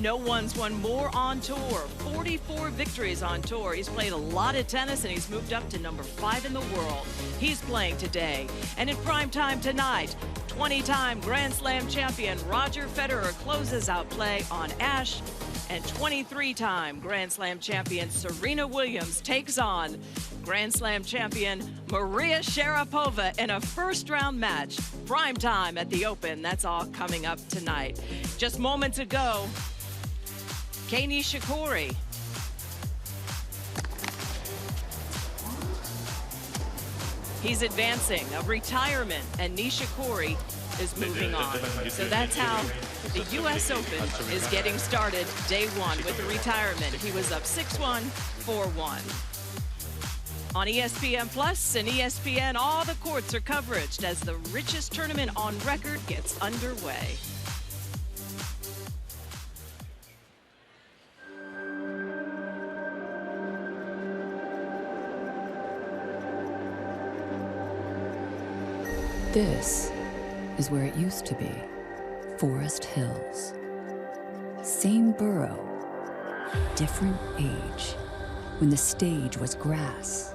No one's won more on tour. 44 victories on tour. He's played a lot of tennis and he's moved up to number 5 in the world. He's playing today. And in prime time tonight, 20-time Grand Slam champion Roger Federer closes out play on Ashe. And 23-time Grand Slam champion Serena Williams takes on Grand Slam champion Maria Sharapova in a first-round match. Prime time at the Open. That's all coming up tonight. Just moments ago, Kei Nishikori he's advancing a retirement, and Nishikori is moving on. So that's how the U.S. Open is getting started. Day one with the retirement. He was up 6-1, 4-1. On ESPN Plus and ESPN, all the courts are coveraged as the richest tournament on record gets underway. This is where it used to be, Forest Hills. Same borough, different age, when the stage was grass,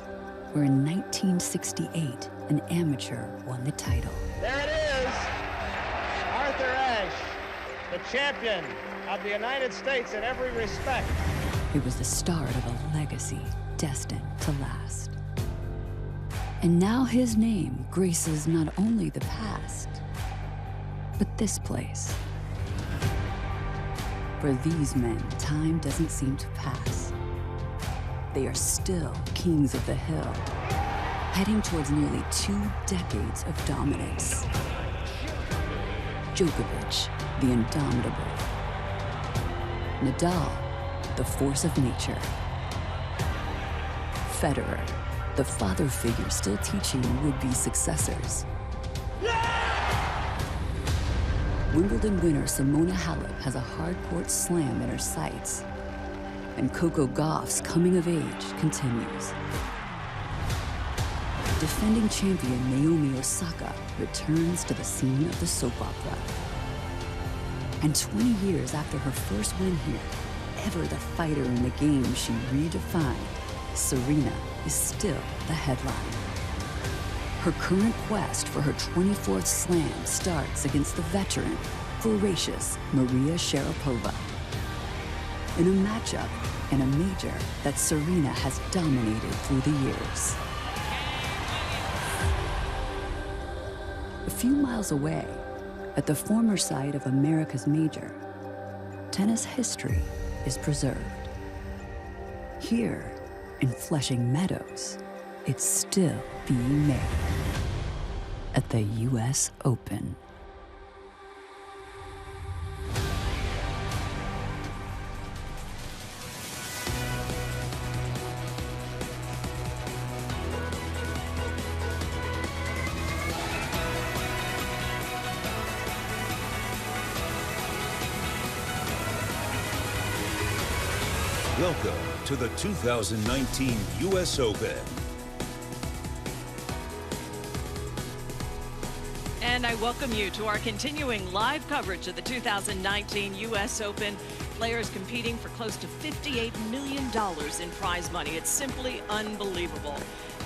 where in 1968, an amateur won the title. There it is, Arthur Ashe, the champion of the United States in every respect. It was the start of a legacy destined to last. And now his name graces not only the past, but this place. For these men, time doesn't seem to pass. They are still kings of the hill, heading towards nearly 2 decades of dominance. Djokovic, the indomitable. Nadal, the force of nature. Federer, the father figure still teaching would-be successors. Wimbledon winner Simona Halep has a hard-court slam in her sights. And Coco Gauff's coming of age continues. Defending champion Naomi Osaka returns to the scene of the soap opera. And 20 years after her first win here, ever the fighter in the game she redefined, Serena is still the headline. Her current quest for her 24th slam starts against the veteran, voracious Maria Sharapova. In a matchup and a major that Serena has dominated through the years. A few miles away, at the former site of America's major, tennis history is preserved. Here, in Flushing Meadows, it's still being made at the U.S. Open. Welcome to the 2019 U.S. Open. And I welcome you to our continuing live coverage of the 2019 U.S. Open. Players competing for close to $58 million in prize money. It's simply unbelievable.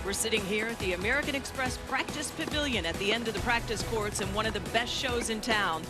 We're sitting here at the American Express Practice Pavilion at the end of the practice courts and one of the best shows in town.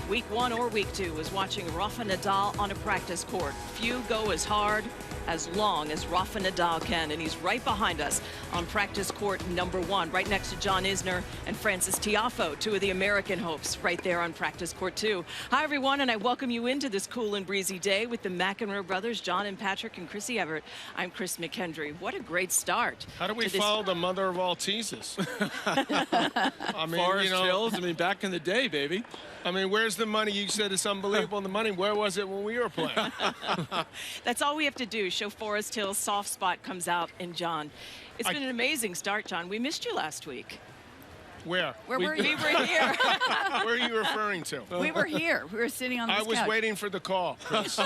Week 1 or week 2 is watching Rafa Nadal on a practice court. Few go as hard, as long as Rafa Nadal can, and he's right behind us on practice court number 1, right next to John Isner and Francis Tiafoe, 2 of the American hopes, right there on practice court 2. Hi, everyone, and I welcome you into this cool and breezy day with the McEnroe brothers, John and Patrick and Chrissy Everett. I'm Chris McKendry. What a great start. How do we follow the mother of all teases? I mean, Forest Hills, I mean, back in the day, baby. I mean, where's the money? You said it's unbelievable, the money. Where was it when we were playing? That's all we have to do. Show Forest Hills. Soft spot comes out in John. It's been an amazing start, John. We missed you last week. Where? Where were We you? were here. Where are you referring to? We were here. We were sitting on this I was couch. waiting for the call, Chris.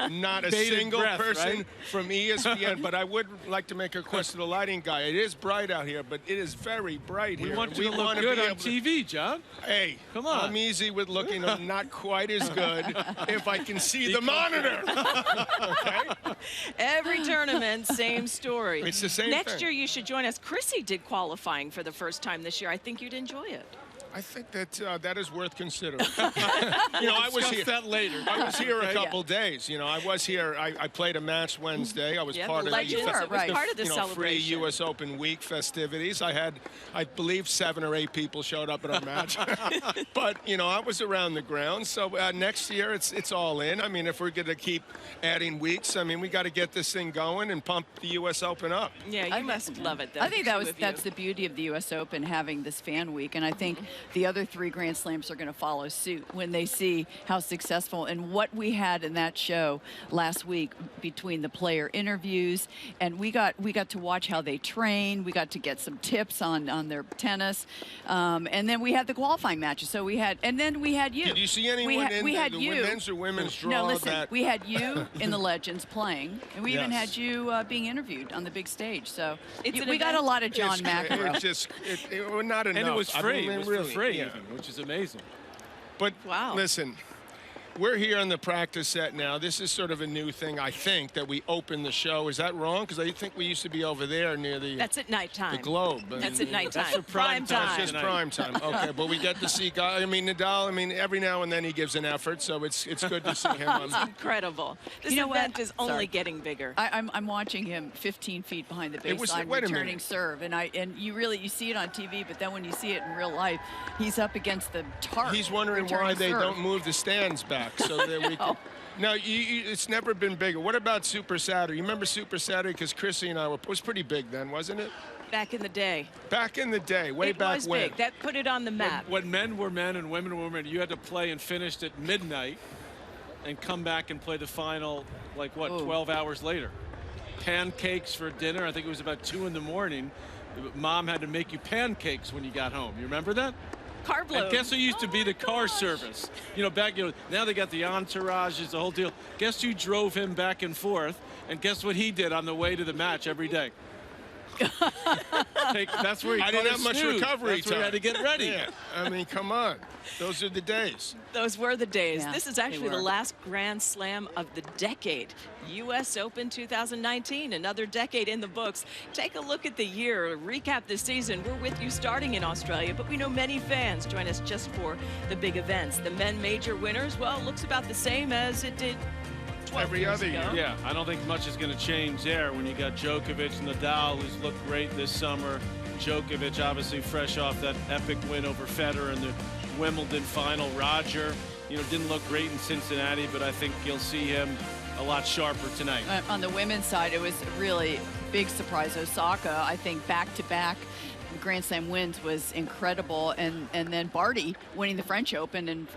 Not a Bated single breath, person right? from ESPN, but I would like to make a request to the lighting guy. It is bright out here, but it is very bright We here. want you to look wanna good be on able to- TV, John. Hey, Come on. I'm easy with looking. I'm not quite as good if I can see the monitor. Okay? Every tournament, same story. It's the same Next thing. year, you should join us. Chrissy did qualifying for the first time this year. I think you'd enjoy it. I think that that is worth considering. I was Discuss here. that later. I was here a couple days. I was here. I played a match Wednesday. I was Yeah, part the of Legends. You were, It was right. part of the free celebration. U.S. Open week festivities. I had, I believe, 7 or 8 people showed up at our match. But I was around the ground. So next year it's all in. I mean, if we're going to keep adding weeks, I mean, we got to get this thing going and pump the U.S. Open up. Yeah, you must love it, though. I think the two of that's you. the beauty of the U.S. Open, having this fan week, and I think the other 3 Grand Slams are going to follow suit when they see how successful and what we had in that show last week between the player interviews, and we got to watch how they train. We got to get some tips on their tennis, and then we had the qualifying matches. So we had you. Did you see anyone in we had the you. women's or women's draw No, listen, that? we had you in the Legends playing, and we even Yes. had you being interviewed on the big stage. So It's an we got a event. lot of John McEnroe. It's just not enough. And it was free. I mean, It was really, for free, yeah. even, which is amazing. But Wow. listen, we're here on the practice set now. This is sort of a new thing, I think, that we open the show. Is that wrong? Because I think we used to be over there near the That's at nighttime. Globe. That's at nighttime. That's for prime time. It's just Tonight. prime time. Okay, but we get to see guys. I mean, Nadal, every now and then he gives an effort, so it's good to see him on Incredible. This You know what? event is only Sorry. getting bigger. I'm watching him 15 feet behind the was- baseline wait a returning minute. serve, and you see it on TV, but then when you see it in real life, he's up against the tarp. He's wondering why returning they serve. don't move the stands back so that we can. No, it's never been bigger. What about Super Saturday? You remember Super Saturday? Because Chrissy and I was pretty big then, wasn't it? Back in the day. Back in the day, way It back was when. big. That put it on the map. When men were men and women were women, you had to play and finish at midnight and come back and play the final, like, what, Ooh. 12 hours later. Pancakes for dinner. I think it was about 2 in the morning. Mom had to make you pancakes when you got home. You remember that? Carb load. And guess who used to be the car gosh. service? Now they got the entourages, the whole deal. Guess who drove him back and forth? And guess what he did on the way to the match every day? That's where he I didn't caught have a much snooze. recovery That's where he had to time. get ready. Yeah, come on. Those are the days. Those were the days. Yeah, This is they actually the were. last Grand Slam of the decade. U.S. Open 2019, another decade in the books. Take a look at the year, recap the season. We're with you starting in Australia, but we know many fans join us just for the big events. The men major winners, well, looks about the same as it did 12 Every years other ago. year. Yeah, I don't think much is going to change there when you got Djokovic and Nadal, who's looked great this summer. Djokovic obviously fresh off that epic win over Federer in the Wimbledon final. Roger, didn't look great in Cincinnati, but I think you'll see him a lot sharper tonight. On the women's side, it was really big surprise. Osaka, I think, back-to-back Grand Slam wins was incredible, and then Barty winning the French Open, and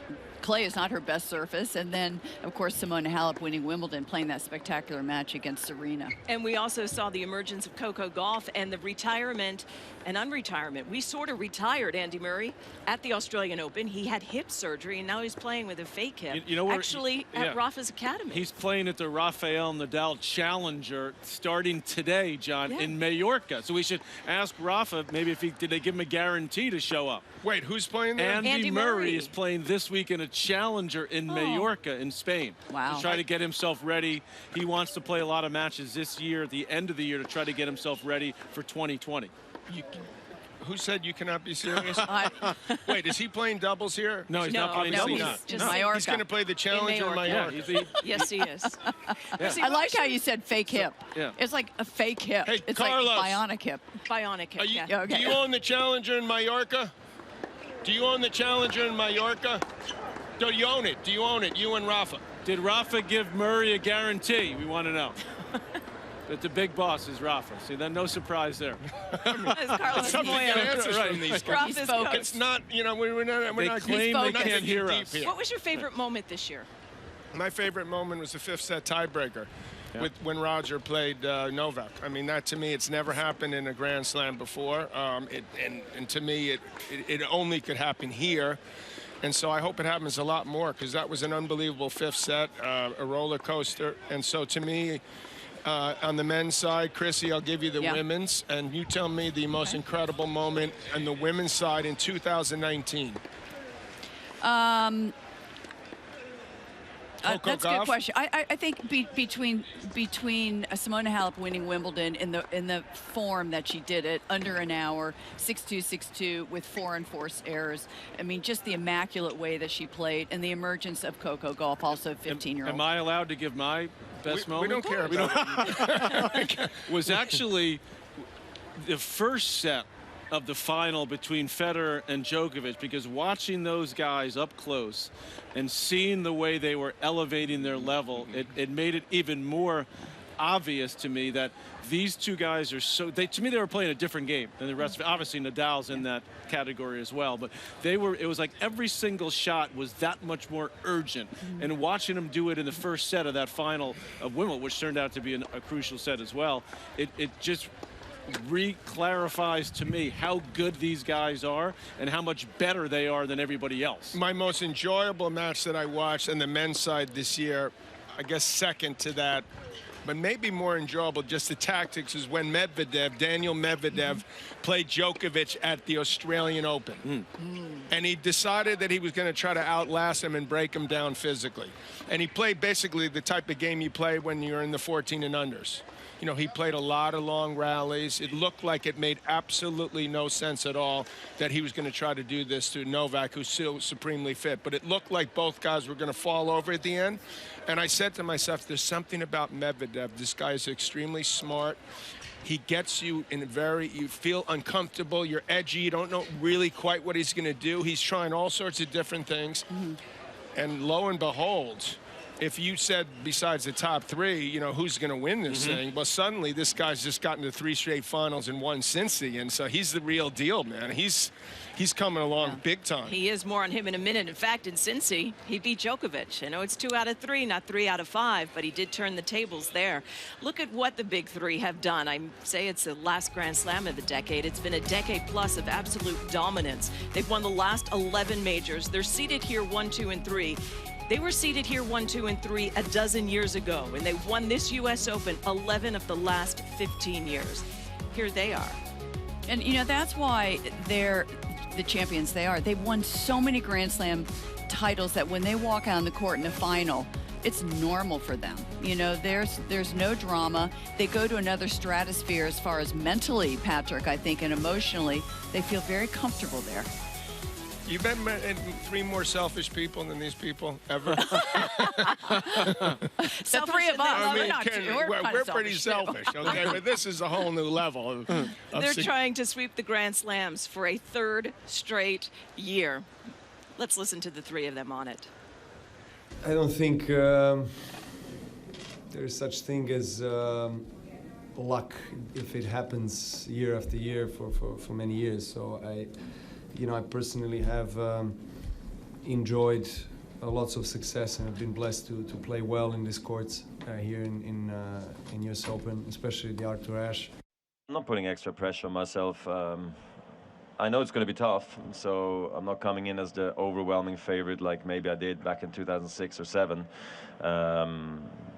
clay is not her best surface, and then of course Simone Halep winning Wimbledon, playing that spectacular match against Serena. And we also saw the emergence of Coco Gauff and the retirement and unretirement. We sort of retired Andy Murray at the Australian Open. He had hip surgery, and now he's playing with a fake hip. You know where- actually yeah. at Rafa's Academy. He's playing at the Rafael Nadal Challenger starting today, John, Yeah. in Mallorca. So we should ask Rafa maybe did they give him a guarantee to show up? Wait, who's playing there? Andy Murray. Murray is playing this week in a challenger in Mallorca in Spain. Wow. To try to get himself ready. He wants to play a lot of matches this year, at the end of the year, to try to get himself ready for 2020. Who said you cannot be serious? Wait, is he playing doubles here? No, he's not playing no, doubles. he's not. just Mallorca. He's going to play the Challenger in Mallorca. Mallorca. Yeah, Yes, he is. See, I what like should- how you said fake hip. yeah. It's like a fake hip. Hey, it's Carlos. like bionic hip. Bionic hip, Are you, yeah. Okay. Do you own the Challenger in Mallorca? Do you own the Challenger in Mallorca? Do you own it? Do you own it? You and Rafa? Did Rafa give Murray a guarantee? We want to know. But the big boss is Rafa. See, then no surprise there. It's Carlos Something to get Moya. answers Right. from these guys. Rafa's He's focused. coach. It's not, we're not. They claim we're they not can't getting hear deep us. here. What was your favorite moment this year? My favorite moment was the 5th set tiebreaker. with when Roger played Novak. I mean, that to me, it's never happened in a Grand Slam before. And to me, it only could happen here. And so I hope it happens a lot more, because that was an unbelievable fifth set, a roller coaster. And so to me, on the men's side, Chrissy, I'll give you the women's, and you tell me the most incredible moment on the women's side in 2019. That's a good question. I think between Simona Halep winning Wimbledon in the form that she did it, under an hour, 6-2, 6-2 with 4 unforced errors. I mean, just the immaculate way that she played, and the emergence of Coco Gauff, also 15-year-old. Am I allowed to give my best moment? We don't care about it. Was actually the first set of the final between Federer and Djokovic, because watching those guys up close and seeing the way they were elevating their level, it made it even more obvious to me that these two guys are to me they were playing a different game than the rest of it. Obviously Nadal's in that category as well, but it was like every single shot was that much more urgent. And watching them do it in the first set of that final of Wimbledon, which turned out to be a crucial set as well, it just re-clarifies to me how good these guys are and how much better they are than everybody else. My most enjoyable match that I watched on the men's side this year, I guess second to that, but maybe more enjoyable, just the tactics, is when Daniel Medvedev, played Djokovic at the Australian Open. And he decided that he was going to try to outlast him and break him down physically. And he played basically the type of game you play when you're in the 14 and unders. You know, he played a lot of long rallies. It looked like it made absolutely no sense at all that he was going to try to do this to Novak, who's still supremely fit. But it looked like both guys were going to fall over at the end. And I said to myself, there's something about Medvedev. This guy is extremely smart. He gets you you feel uncomfortable, you're edgy, you don't know really quite what he's going to do. He's trying all sorts of different things. And lo and behold, if you said besides the top three, you know, who's going to win this thing? Well, suddenly this guy's just gotten to 3 straight finals and won Cincy, and so he's the real deal, man. He's coming along big time. He is. More on him in a minute. In fact, in Cincy, he beat Djokovic. I know it's 2 out of 3, not 3 out of 5, but he did turn the tables there. Look at what the big three have done. I say it's the last Grand Slam of the decade. It's been a decade plus of absolute dominance. They've won the last 11 majors. They're seated here 1, 2, and 3. They were seated here 1, 2, and 3 a dozen years ago, and they won this U.S. Open 11 of the last 15 years. Here they are. And, you know, that's why they're the champions they are. They've won so many Grand Slam titles that when they walk out on the court in the final, it's normal for them. You know, there's no drama. They go to another stratosphere as far as mentally, Patrick, I think, and emotionally. They feel very comfortable there. You've been met 3 more selfish people than these people ever. The 3 of us. I mean, we're pretty selfish, okay? But this is a whole new level. They're trying to sweep the Grand Slams for a 3rd straight year. Let's listen to the 3 of them on it. I don't think there is such thing as luck if it happens year after year for many years. So I personally have enjoyed lots of success and have been blessed to play well in these courts here in US Open, especially the Arthur Ashe. I'm not putting extra pressure on myself. I know it's going to be tough, so I'm not coming in as the overwhelming favorite like maybe I did back in 2006 or 7.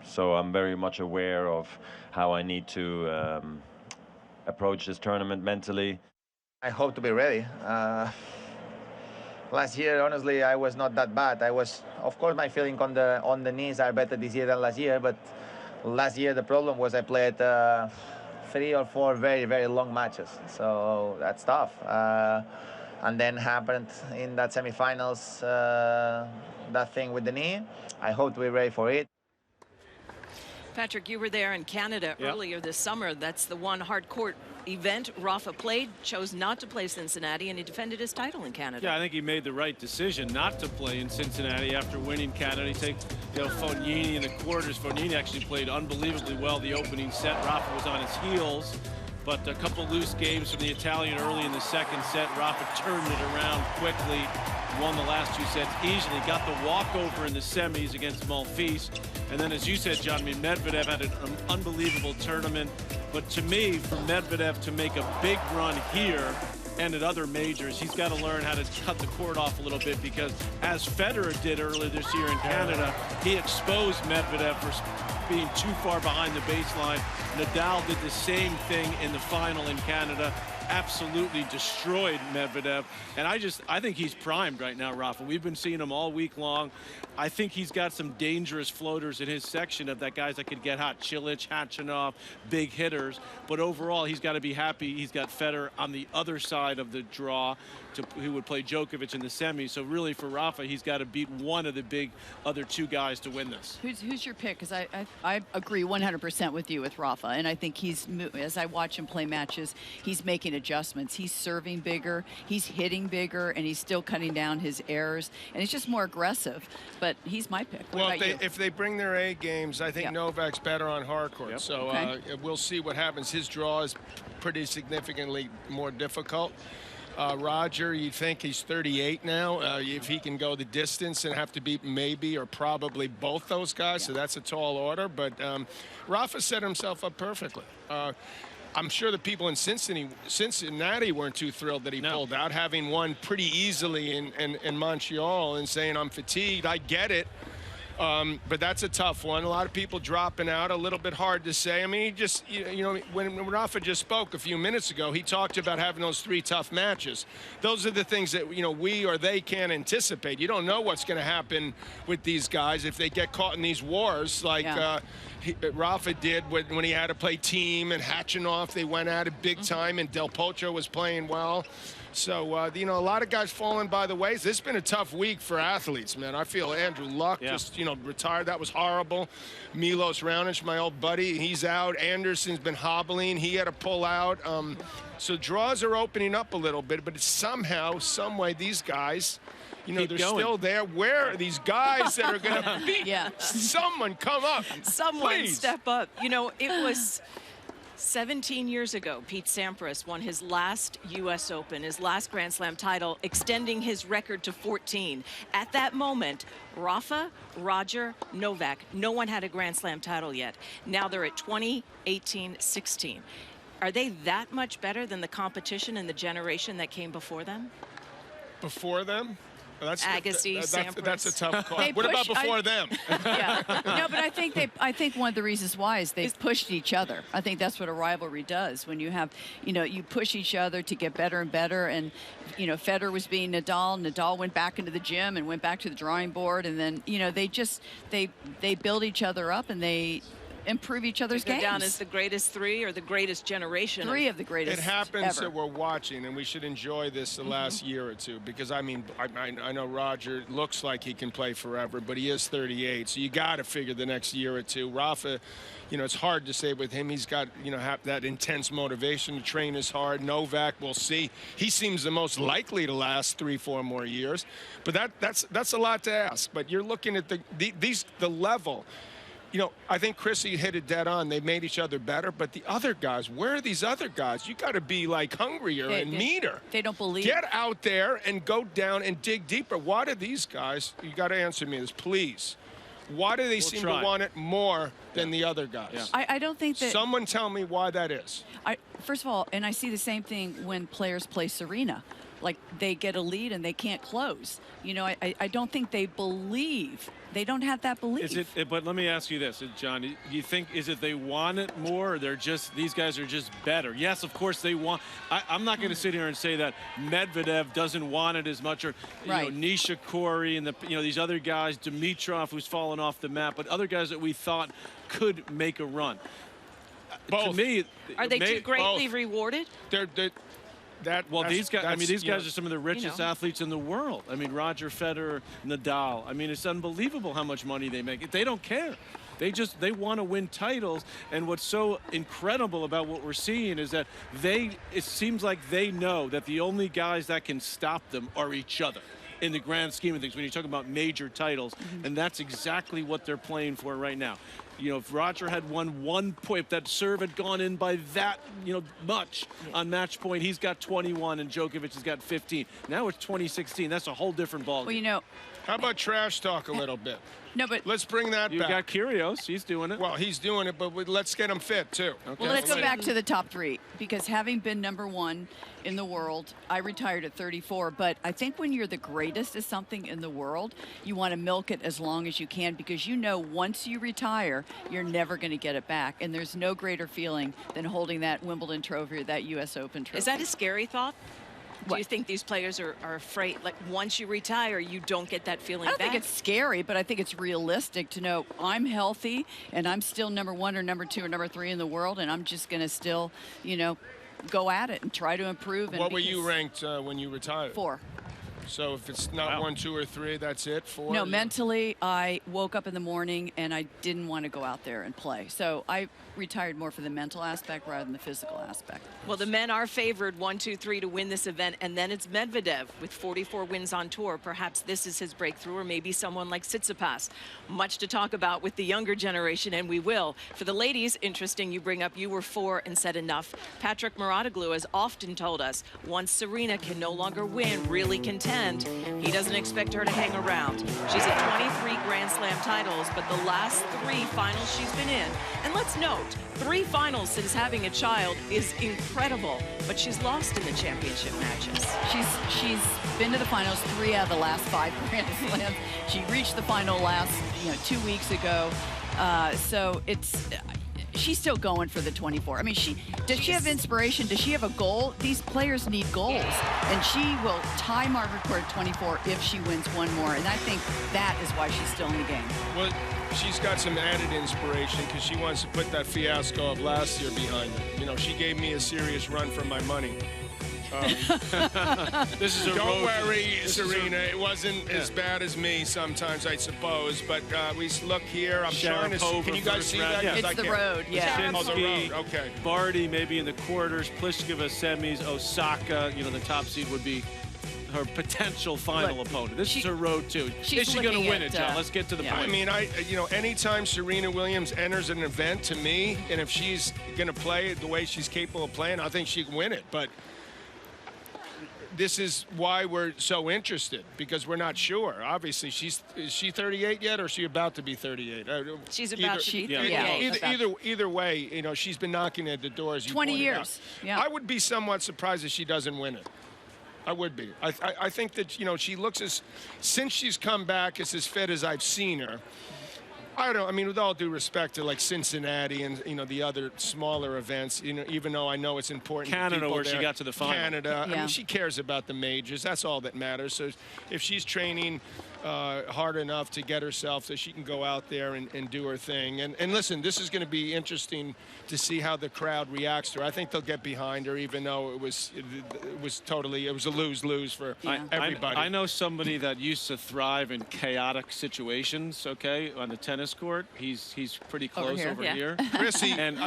So I'm very much aware of how I need to approach this tournament mentally. I hope to be ready. Last year, honestly, I was not that bad. Of course, my feeling on the knees are better this year than last year, but last year the problem was I played 3 or 4 very, very long matches. So that's tough. And then happened in that semifinals, that thing with the knee. I hope to be ready for it. Patrick, you were there in Canada earlier this summer. That's the one hard court event Rafa played, chose not to play Cincinnati, and he defended his title in Canada. Yeah, I think he made the right decision not to play in Cincinnati after winning Canada. He takes Fognini in the quarters. Fognini actually played unbelievably well the opening set. Rafa was on his heels, but a couple loose games from the Italian early in the second set. Rafa turned it around quickly, won the last 2 sets easily, got the walkover in the semis against Monfils. And then, as you said, John, I mean, Medvedev had an unbelievable tournament. But to me, for Medvedev to make a big run here and at other majors, he's got to learn how to cut the cord off a little bit, because as Federer did earlier this year in Canada, he exposed Medvedev for being too far behind the baseline. Nadal did the same thing in the final in Canada, absolutely destroyed Medvedev. And I think he's primed right now, Rafa. We've been seeing him all week long. I think he's got some dangerous floaters in his section of that guys that could get hot. Cilic, Khachanov, big hitters. But overall, he's got to be happy he's got Federer on the other side of the draw, who would play Djokovic in the semis. So really for Rafa, he's got to beat one of the big other 2 guys to win this. Who's your pick? Because I agree 100% with you with Rafa. And I think as I watch him play matches, he's making adjustments. He's serving bigger, he's hitting bigger, and he's still cutting down his errors. And he's just more aggressive. But he's my pick. What about you? If they bring their A games, I think Novak's better on hard court. Yep. So we'll see what happens. His draw is pretty significantly more difficult. Roger, you think he's 38 now. If he can go the distance and have to beat maybe or probably both those guys, so that's a tall order. But Rafa set himself up perfectly. I'm sure the people in Cincinnati weren't too thrilled that he pulled out, having won pretty easily in Montreal, and saying, I'm fatigued. I get it. But that's a tough one. A lot of people dropping out, a little bit hard to say. I mean, he just, you know, when Rafa just spoke a few minutes ago, he talked about having those 3 tough matches. Those are the things that, you know, we or they can't anticipate. You don't know what's going to happen with these guys if they get caught in these wars like Rafa did when he had to play team, and Khachanov, they went at it big time, and Del Potro was playing well. So, you know, a lot of guys falling by the ways. This has been a tough week for athletes, man. I feel Andrew Luck just, you know, retired. That was horrible. Milos Raonic, my old buddy, he's out. Anderson's been hobbling. He had to pull out. So draws are opening up a little bit, but it's somehow, some way, these guys, you know, they're still there. Where are these guys that are going to beat? Someone come up. Someone please. Step up. You know, it was 17 years ago, Pete Sampras won his last U.S. Open, his last Grand Slam title, extending his record to 14. At that moment, Rafa, Roger, Novak, no one had a Grand Slam title yet. Now they're at 20, 18, 16. Are they that much better than the competition and the generation that came before them? Before them? Agassi, Sampras. That's a tough call. What about before them? No, but I think one of the reasons why is they've pushed each other. I think that's what a rivalry does. When you have, you know, you push each other to get better and better. And, you know, Federer was being Nadal. Nadal went back into the gym and went back to the drawing board. And then, you know, they build each other up, and they improve each other's games. Down as the greatest 3 or the greatest generation. 3 of the greatest. It happens ever. that we're watching, and we should enjoy this the last year or two, because I mean, I know Roger looks like he can play forever, but he is 38, so you got to figure the next year or two. Rafa, you know, it's hard to say with him. He's got, you know, that intense motivation to train as hard. Novak, we'll see. He seems the most likely to last 3-4 more years, but that's a lot to ask. But you're looking at the level. You know, I think Chrissy hit it dead on. They made each other better, but the other guys, where are these other guys? You got to be like hungrier and meaner. They don't believe. Get out there and go down and dig deeper. Why do these guys? You got to answer me this, please. Why do they seem to want it more than the other guys? I don't think that. Someone tell me why that is. First of all, and I see the same thing when players play Serena. Like, they get a lead and they can't close. You know, I don't think they believe. They don't have that belief. But let me ask you this, John. Do you think, is it they want it more, or they're just, these guys are just better? Yes, of course they want. I'm not going to sit here and say that Medvedev doesn't want it as much, or you know, Nishikori and these other guys, Dimitrov, who's fallen off the map, but other guys that we thought could make a run. Both. To me, are they too greatly rewarded? These guys, I mean, these guys are some of the richest athletes in the world. I mean, Roger Federer, Nadal. I mean, it's unbelievable how much money they make. They don't care. They want to win titles. And what's so incredible about what we're seeing is that it seems like they know that the only guys that can stop them are each other. in the grand scheme of things when you're talking about major titles. And that's exactly what they're playing for right now. You know, if Roger had won 1 point, if that serve had gone in by that, much on match point, he's got 21 and Djokovic has got 15. Now it's 2016. That's a whole different ballgame. Well, you know. How about trash talk a little bit? No, but let's bring that you back. You got Kyrgios. He's doing it. Well, he's doing it, but let's get him fit, too. Okay. Well, let's go back to the top 3, because having been #1 in the world, I retired at 34, but I think when you're the greatest at something in the world, you want to milk it as long as you can, because you know once you retire, you're never going to get it back, and there's no greater feeling than holding that Wimbledon trophy or that U.S. Open trophy. Is that a scary thought? Do you think these players are afraid, like once you retire, you don't get that feeling back? I don't think it's scary, but I think it's realistic to know I'm healthy and I'm still #1 or #2 or #3 in the world, and I'm just going to still, go at it and try to improve. And what were you ranked when you retired? 4. So if it's not 1, 2, or 3, that's it? 4? No, mentally, I woke up in the morning and I didn't want to go out there and play. So I retired more for the mental aspect rather than the physical aspect. Well, the men are favored 1, 2, 3 to win this event, and then it's Medvedev with 44 wins on tour. Perhaps this is his breakthrough, or maybe someone like Tsitsipas. Much to talk about with the younger generation, and we will. For the ladies, interesting you bring up you were 4 and said enough. Patrick Mouratoglou has often told us once Serena can no longer win, really contend, he doesn't expect her to hang around. She's at 23 Grand Slam titles, but the last 3 finals she's been in. And let's note, 3 finals since having a child is incredible, but she's lost in the championship matches. She's been to the finals 3 out of the last 5 Grand Slams. She reached the final last 2 weeks ago. So she's still going for the 24. I mean, does she have inspiration? Does she have a goal? These players need goals, and she will tie Mark record at 24 if she wins 1 more, and I think that is why she's still in the game. Well, she's got some added inspiration because she wants to put that fiasco of last year behind her. She gave me a serious run for my money. This is a Don't worry, Serena. It wasn't as bad as me sometimes, I suppose. But we look here. I'm trying to see. Can you guys see that? Yeah. It's the road. Yeah. Oh, the road. Okay. Barty maybe in the quarters. Pliskova semis. Osaka. The top seed would be her potential final opponent. This is her road too. Is she going to win it, John? Let's get to the point. I mean, anytime Serena Williams enters an event, to me, and if she's going to play it the way she's capable of playing, I think she can win it. But this is why we're so interested, because we're not sure. Obviously, is she 38 yet, or is she about to be 38? She's about to be 38. Either way, she's been knocking at the doors. 20 years. Yeah. I would be somewhat surprised if she doesn't win it. I would be. I think that she looks since she's come back as fit as I've seen her. I mean, with all due respect to like Cincinnati and the other smaller events, even though I know it's important. Canada, where she got to the final. Canada. I mean, she cares about the majors. That's all that matters. So if she's training hard enough to get herself so she can go out there and do her thing. And listen, this is going to be interesting to see how the crowd reacts to her. I think they'll get behind her, even though it was a lose-lose for everybody. I know somebody that used to thrive in chaotic situations, okay, on the tennis court. He's pretty close over here. Chrissy. And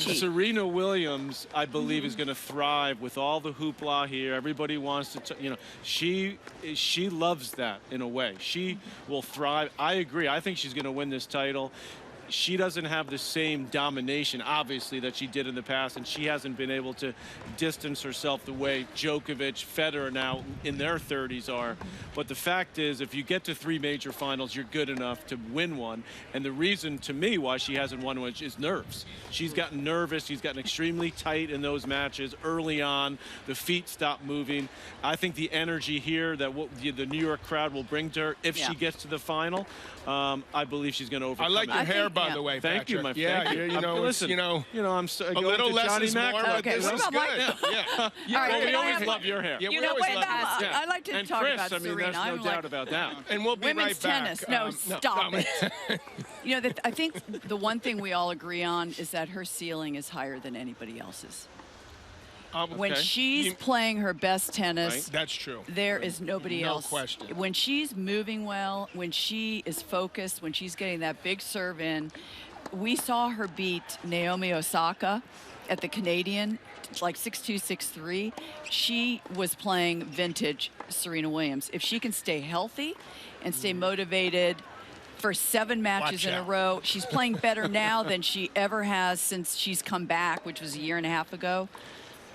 Serena Williams, I believe, is going to thrive with all the hoopla here. Everybody wants to, she loves that in a way. She will thrive. I agree. I think she's going to win this title. She doesn't have the same domination, obviously, that she did in the past, and she hasn't been able to distance herself the way Djokovic, Federer now in their 30s are. But the fact is, if you get to 3 major finals, you're good enough to win one. And the reason, to me, why she hasn't won one is nerves. She's gotten nervous. She's gotten extremely tight in those matches early on. The feet stop moving. I think the energy here that the New York crowd will bring to her if she gets to the final, I believe she's going to overcome it. I like your hair, by the way, Thank Patrick. you, my friend. Listen, I'm a little less is more, but okay, this is about good. We always love your hair. Yeah, You we know always what? love it. I like to And talk Chris, about I mean, Serena. there's no doubt about that. And we'll be Women's right tennis. back. No, stop it. I think the one thing we all agree on is that her ceiling is higher than anybody else's. When she's playing her best tennis, that's true. There is nobody else. No question. When she's moving well, when she is focused, when she's getting that big serve in, we saw her beat Naomi Osaka at the Canadian, like 6'2", 6'3", she was playing vintage Serena Williams. If she can stay healthy and stay motivated for 7 matches in a row, she's playing better now than she ever has since she's come back, which was a year and a half ago.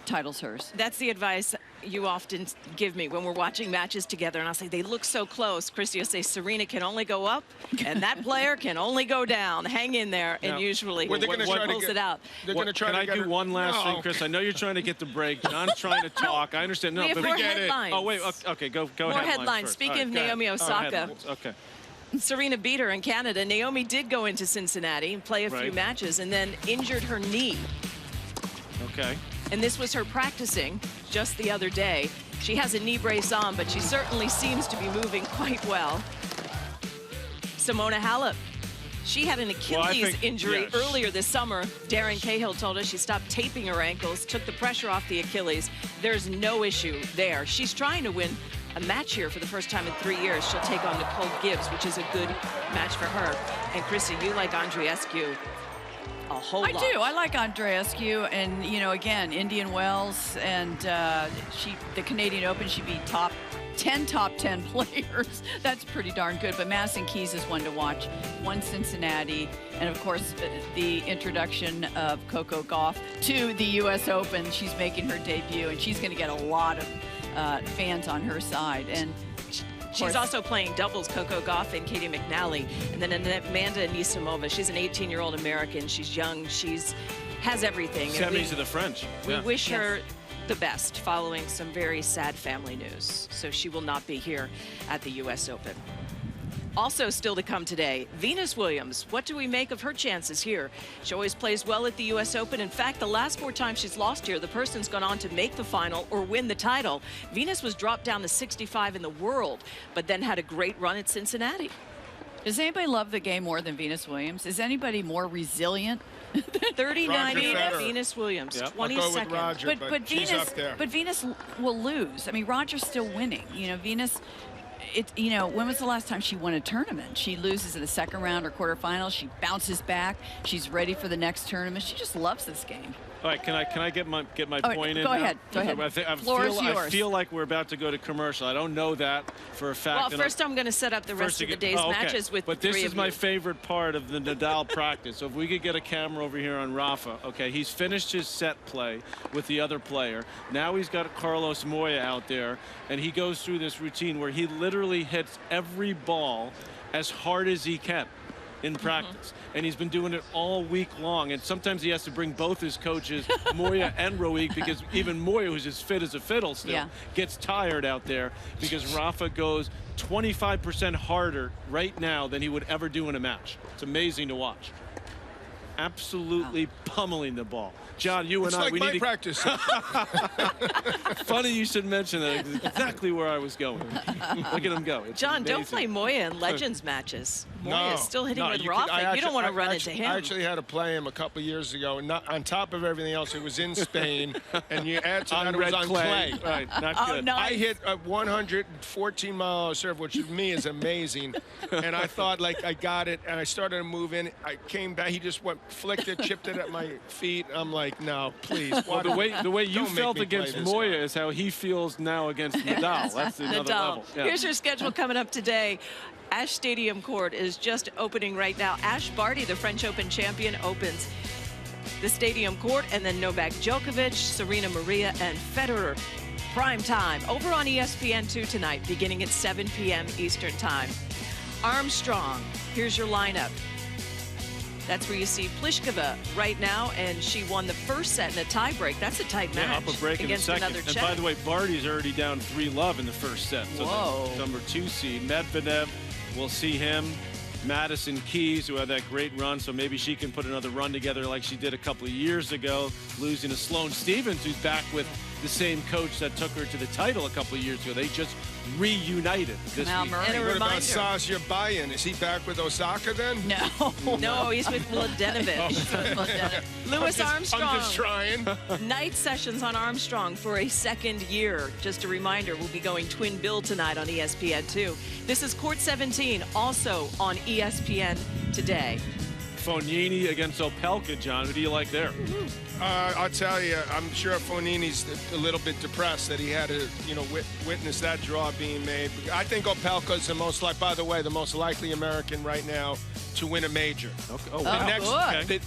Title's hers. That's the advice you often give me when we're watching matches together, and I'll say, they look so close. Christy will say, Serena can only go up, and that player can only go down. Hang in there, and usually Well, what pulls it out. They're going to try Can to I get do one last thing, Chris? I know you're trying to get the break. John's trying to talk. I understand. No, We have but more headlines. Oh, wait. Okay, go More ahead. headlines. Speaking of Naomi Osaka. Okay. Serena beat her in Canada. Naomi did go into Cincinnati and play a few matches and then injured her knee. Okay. And this was her practicing just the other day. She has a knee brace on, but she certainly seems to be moving quite well. Simona Halep. She had an Achilles injury earlier this summer. Darren Cahill told us she stopped taping her ankles, took the pressure off the Achilles. There's no issue there. She's trying to win a match here for the first time in 3 years. She'll take on Nicole Gibbs, which is a good match for her. And Chrissy, you like Andreescu a whole lot. I do. I like Andreescu, and you know, again, Indian Wells, and the Canadian Open, she beat top 10 players. That's pretty darn good. But Madison Keys is one to watch. Won Cincinnati, and of course the introduction of Coco Gauff to the U.S. Open. She's making her debut, and she's going to get a lot of fans on her side. And she's also playing doubles, Coco Gauff and Katie McNally. And then Amanda Anisimova. She's an 18-year-old American. She's young. Has everything. Semis of the French. We wish her the best following some very sad family news. So she will not be here at the U.S. Open. Also still to come today, Venus Williams. What do we make of her chances here? She always plays well at the U.S. Open. In fact, the last 4 times she's lost here, the person's gone on to make the final or win the title. Venus was dropped down to 65 in the world, but then had a great run at Cincinnati. Does anybody love the game more than Venus Williams? Is anybody more resilient? 39th Venus Williams, Yep. 22nd. I'll go with Roger, but she's up there. But Venus will lose. I mean, Roger's still winning. You know, Venus. You know, when was the last time she won a tournament? She loses in the second round or quarterfinals. She bounces back. She's ready for the next tournament. She just loves this game. All right, can I get my point in? Go ahead. I feel like we're about to go to commercial. I don't know that for a fact. Well, first I'm going to set up the rest of the day's matches with But the this three is of my you. favorite part of the Nadal practice. So if we could get a camera over here on Rafa. Okay, he's finished his set play with the other player. Now he's got Carlos Moya out there, and he goes through this routine where he literally hits every ball as hard as he can in practice, and he's been doing it all week long, and sometimes he has to bring both his coaches, Moya and Roig, because even Moya, who's as fit as a fiddle still, gets tired out there because Rafa goes 25% harder right now than he would ever do in a match. It's amazing to watch. Absolutely pummeling the ball. John, you and I, we need to practice. Funny you should mention that. Exactly where I was going. Look at him go. It's John, amazing. don't play Moya in Legends matches. Moya's still hitting with you Rafa. You don't want to run into him. I actually had to play him a couple years ago, and on top of everything else, it was in Spain, and you add to that, it was on clay. Right, not good. Nice. I hit a 114-mile serve, which to me is amazing, and I thought, like, I got it, and I started to move in. I came back. He just flicked it, chipped it at my feet. I'm like, no, please. Well, the way you Don't make felt me play against this Moya guy. is how he feels now against Nadal. That's another level. Yeah. Here's your schedule coming up today. Ash Stadium Court is just opening right now. Ash Barty, the French Open champion, opens the Stadium Court, and then Novak Djokovic, Serena Maria, and Federer. Prime time over on ESPN2 tonight, beginning at 7 p.m. Eastern Time. Armstrong, here's your lineup. That's where you see Pliskova right now, and she won the first set in a tiebreak. That's a tight match. Yeah, up a break in the against second. another And Czech. by the way, Barty's already down 3-love in the first set. So the number 2 seed, Medvedev, we'll see him. Madison Keys, who had that great run, so maybe she can put another run together like she did a couple of years ago, losing to Sloane Stephens, who's back with the same coach that took her to the title a couple of years ago. They just reunited this week. And a What about reminder. Sasha Bayan? Is he back with Osaka then? No, he's with Mladenovic. Louis Armstrong. I'm just trying. Night sessions on Armstrong for a second year. Just a reminder, we'll be going twin bill tonight on ESPN2. This is Court 17, also on ESPN today. Fognini against Opelka, John. Who do you like there? I'll tell you, I'm sure Fognini's a little bit depressed that he had to, witness that draw being made. I think Opelka's the most by the way, the most likely American right now to win a major. Okay. Oh, The wow. next, Okay.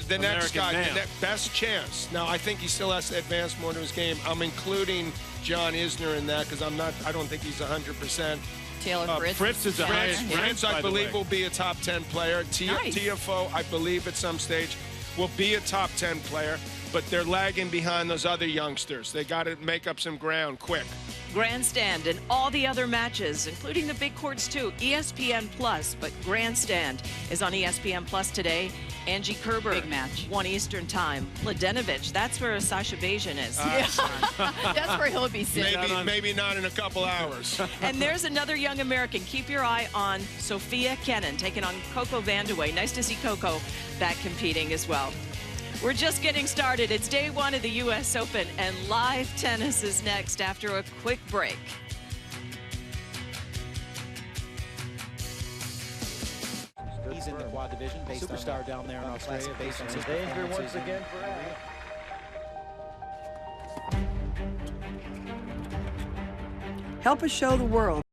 the next guy, man. the best chance. Now, I think he still has to advance more to his game. I'm including John Isner in that because I don't think he's 100%. Taylor Fritz. Fritz is the highest ranked, Fritz, by I the believe, way. will be a top 10 player. Nice. TFO, I believe, at some stage, will be a top 10 player, but they're lagging behind those other youngsters. They got to make up some ground quick. Grandstand and all the other matches, including the big courts too, ESPN Plus. But Grandstand is on ESPN Plus today. Angie Kerber, Big match. 1 Eastern time. Mladenovic, that's where Sasha Bajan is. That's where he'll be sitting. Maybe not in a couple hours. And there's another young American. Keep your eye on Sophia Kenin taking on Coco Vandeweghe. Nice to see Coco back competing as well. We're just getting started. It's day one of the U.S. Open, and live tennis is next after a quick break. He's in the quad division, based superstar down there in Australia, based on his Danger once again for Rafa. Help us show the world